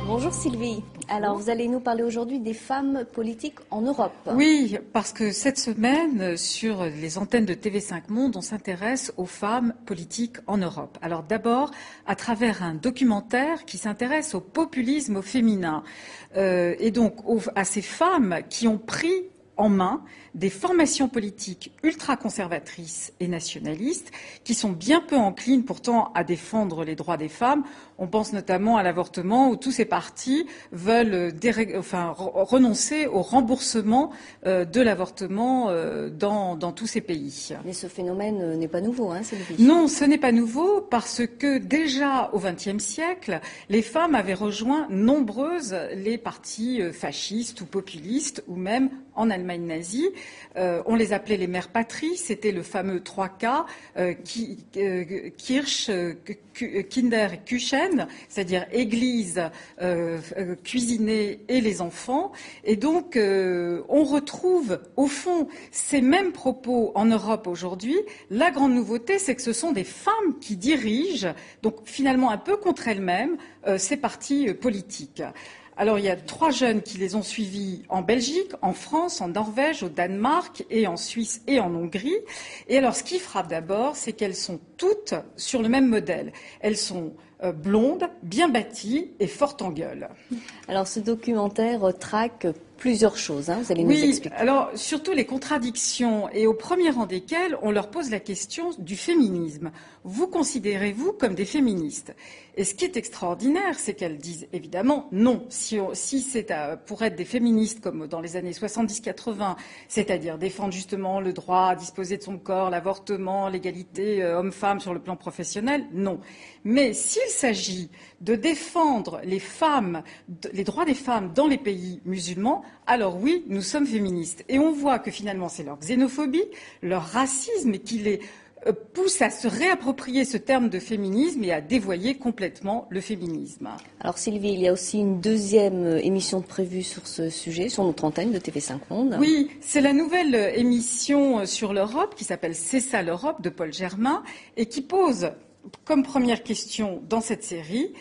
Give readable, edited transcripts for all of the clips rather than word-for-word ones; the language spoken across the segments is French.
Bonjour Sylvie. Alors vous allez nous parler aujourd'hui des femmes politiques en Europe. Oui, parce que cette semaine, sur les antennes de TV5 Monde, on s'intéresse aux femmes politiques en Europe. Alors d'abord, à travers un documentaire qui s'intéresse au populisme au féminin, et donc à ces femmes qui ont pris en main des formations politiques ultra-conservatrices et nationalistes qui sont bien peu enclines pourtant à défendre les droits des femmes. On pense notamment à l'avortement où tous ces partis veulent renoncer au remboursement de l'avortement dans tous ces pays. Mais ce phénomène n'est pas nouveau, hein, Sylvie? Non, ce n'est pas nouveau parce que déjà au XXe siècle, les femmes avaient rejoint nombreuses les partis fascistes ou populistes ou même en Allemagne nazie. On les appelait les mères patries, c'était le fameux 3K, Kirche, Kinder et Küchen, c'est-à-dire Église, cuisiner et les enfants. Et donc, on retrouve au fond ces mêmes propos en Europe aujourd'hui. La grande nouveauté, c'est que ce sont des femmes qui dirigent, donc finalement un peu contre elles-mêmes, ces partis politiques. Alors, il y a 3 jeunes qui les ont suivis en Belgique, en France, en Norvège, au Danemark et en Suisse et en Hongrie. Et alors, ce qui frappe d'abord, c'est qu'elles sont toutes sur le même modèle. Elles sont blondes, bien bâties et fortes en gueule. Alors, ce documentaire traque plusieurs choses, hein, vous allez nous expliquer. Alors surtout les contradictions et au premier rang desquelles on leur pose la question du féminisme. Vous considérez-vous comme des féministes? Et ce qui est extraordinaire, c'est qu'elles disent évidemment non. Si c'est pour être des féministes comme dans les années 70-80, c'est-à-dire défendre justement le droit à disposer de son corps, l'avortement, l'égalité homme-femme sur le plan professionnel, non. Mais s'il s'agit de défendre les femmes, les droits des femmes dans les pays musulmans, alors oui, nous sommes féministes. Et on voit que finalement c'est leur xénophobie, leur racisme qui les pousse à se réapproprier ce terme de féminisme et à dévoyer complètement le féminisme. Alors Sylvie, il y a aussi une deuxième émission prévue sur ce sujet, sur notre antenne de TV5 Monde. Oui, c'est la nouvelle émission sur l'Europe qui s'appelle C'est ça l'Europe de Paul Germain et qui pose comme première question dans cette série,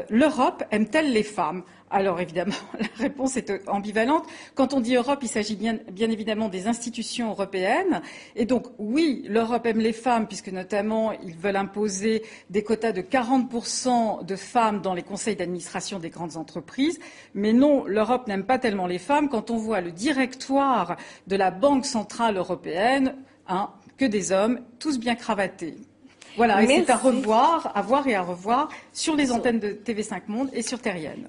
l'Europe aime-t-elle les femmes? Alors évidemment, la réponse est ambivalente. Quand on dit Europe, il s'agit bien évidemment des institutions européennes. Et donc oui, l'Europe aime les femmes, puisque notamment ils veulent imposer des quotas de 40% de femmes dans les conseils d'administration des grandes entreprises. Mais non, l'Europe n'aime pas tellement les femmes. Quand on voit le directoire de la Banque centrale européenne, que des hommes, tous bien cravatés. Voilà, et c'est à voir et à revoir sur les antennes de TV5 Monde et sur Terrienne.